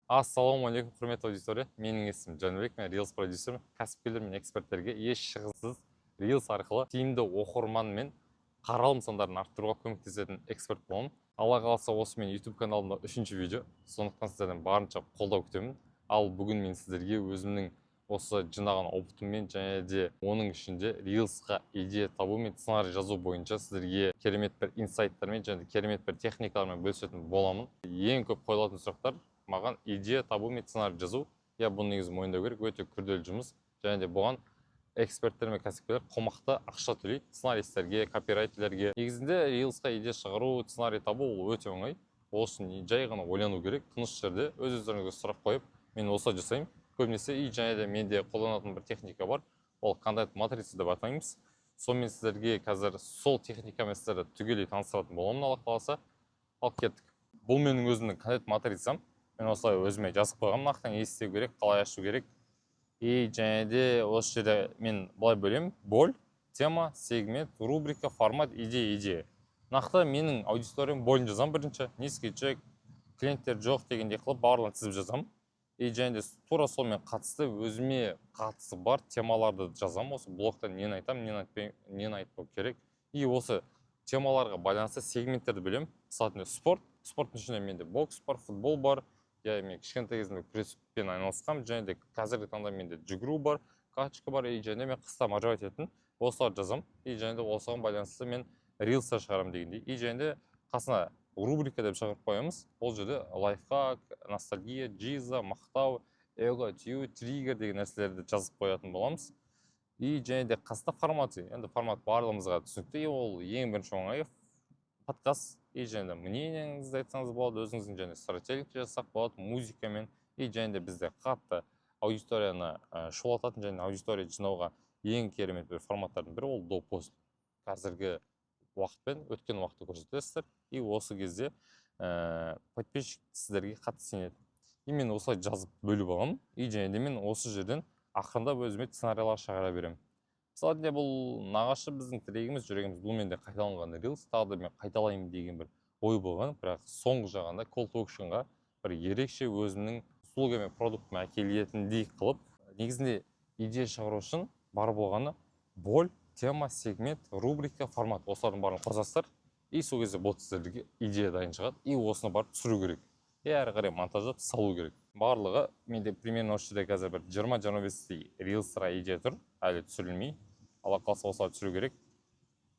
Ассалаумағалейкум, құрметті аудитория. Менің есімім Жәнібек, мен Reels продюсермін. Кәсіпкерлер мен эксперттерге еш шығынсыз Reels арқылы тиімді оқырман мен қаралым сандарын арттыруға көмектесетін эксперт боламын. Алла қаласа, осы мен YouTube каналымда 3-ші видео. Сондықтан сіздерден барынша қолдау күтемін. Ал бүгін мен сіздерге өзімнің осы жинаған опытыммен және де оның ішінде Reelsқа идея табу мен сценарий жазу бойынша сіздерге керемет бір инсайттармен және де керемет бір техникалармен бөлісетін боламын. Ең көп қойылатын сұрақтар маған идея табу мен сценарий жазу. Я бұл негізі мойындау керек, өте күрделі жұмыс. Және де бұған эксперттер мен кәсіпкерлер қомақты ақша төлейді сценаристерге, копирайтерлерге. Негізінде Reelsқа идея шығару, сценарий табу ол өте оңай. Осын жай ғана ойлану керек, тыныш жерде өз-өздеріңізге сұрақ қойып, мен осылай жасаймын. Көбінесе және де менде қолданатын бір техника бар. Ол контент матрица деп атаймыз. Сонымен сіздерге қазір сол техникамен сіздерді түгелей таныстыратын боламын, Алла қаласа. Ал кеттік. Бұл менің өзімнің контент матрицам. Мен осылай өзіме жазып қойғам, нақты не істеу керек, қалай ашу керек. И және де осы жерде мен былай бөлемін: боль, тема, сегмент, рубрика, формат, идея. Нақты менің аудиториям болын жазам бірінші. Низкий чек, клиенттер жоқ дегендей қылып барлығын тізіп жазам. И және де тура солмен қатысты өзіме қатысы бар темаларды жазам. Осы блогта нені айтам, нені айтпау керек. И осы темаларға байланысты сегменттерді бөлемін. Мысалы, спорттың ішінде менде бокс бар, футбол бар. Мен кішкентай кезімде күреспен айналысқам, және де қазіргі таңда менде жүгіру бар, качка бар, и және мен қыста мажорит етін осыларды жазам. И және де осыған байланысты мен рилстар шығарам дегендей. И және де қасына рубрика деп шығарып қоямыз. Ол жерде лайфхак, ностальгия, джиза, мақтау, эго, тию, триггер деген нәрселерді жазып қоятын боламыз. И және де қасында формат. Енді формат барлығымызға түсінікті. Ол ең бірінші оңай подкаст. И және де мнениеңізді айтсаңыз болады, өзіңіздің және стратегия жасақ болады музыкамен. И және де бізде қатты аудиторияны шулататын және аудитория жинауға ең керемет бір форматтардың бірі ол допост. Қазіргі уақытпен өткен уақытты көрсетесіздер. И осы кезде подписчик сіздерге қатты сенеді. И мен осылай жазып бөліп аламын. И және де мен осы жерден ақырындап өзіме сценарийлар шығара беремін. Мысалы, бұл нағашы біздің тірегіміз, жүрегіміз, бұл менде қайталанған Reels, тағы да мен қайталаймын деген бір ой болған. Бірақ соңғы жағында call to actionға бір ерекше өзімнің услуга мен продуктыма әкелетіндей қылып, негізінде идея шығару үшін бар болғаны боль, тема, сегмент, рубрика, формат. Осылардың барын қосасыздар. И сол кезде бот сіздерге идея дайын шығады. И осыны барып түсіру керек. И әрі қарай монтаждап салу керек. Барлығы менде примерно осы жерде қазір бір 20-25 Reels'ға идея тұр, әлі түсірілмей. Алла қаласа осылай түсіру керек.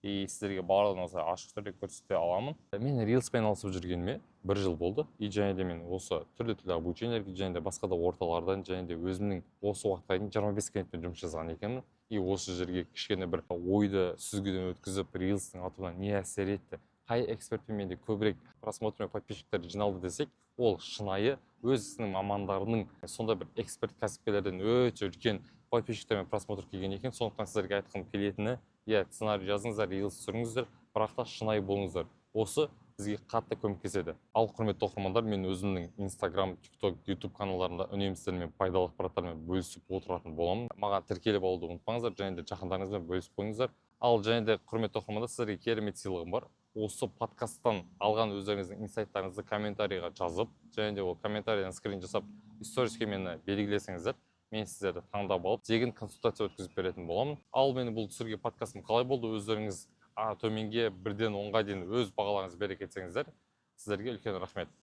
И сіздерге барлығын осылай ашық түрде көрсете аламын. Мен Reels'пен айналысып жүргеніме 1 жыл болды. И және де мен осы түрлі обучениелерге және де басқа да орталардан және де өзімнің осы уақытқа дейін 25 клиентпен жұмыс жасаған екенмін. И осы жерге кішкене бір ойды сүзгіден өткізіп, Reels'тің атуына не әсер етті, қай экспертпен менде көбірек просмотр мен подписчиктер жиналды десек, ол шынайы өз ісінің мамандарының сонда бір эксперт кәсіпкерлерден өте үлкен подписчиктер мен просмотр келген екен. Сондықтан сіздерге айтқым келетіні, сценарий жазыңыздар, Reels түсіріңіздер, бірақ та шынайы болыңыздар. Осы бізге қатты көмектеседі. Ал құрметті оқырмандар, мен өзімнің Instagram, TikTok, YouTube каналдарында үнемі сіздермен пайдалы ақпараттармен бөлісіп отыратын боламын. Маған тіркеліп алуды ұмытпаңыздар, және де жақындарыңызбен бөлісіп қойыңыздар. Ал және де құрметті оқырмандар, сіздерге керемет сыйлығым бар. Осы подкасттан алған өздеріңіздің инсайттарыңызды комментарийға жазып, және де ол комментарийден скрин жасап, сториске мені белгілесеңіздер, мен сіздерді таңдап алып, тегін консультация өткізіп беретін боламын. Ал мені бұл түсірген подкастым қалай болды, өздеріңіз төменге 1-ден 10-ға дейін өз бағаларыңызды бере кетсеңіздер, сіздерге үлкен рахмет.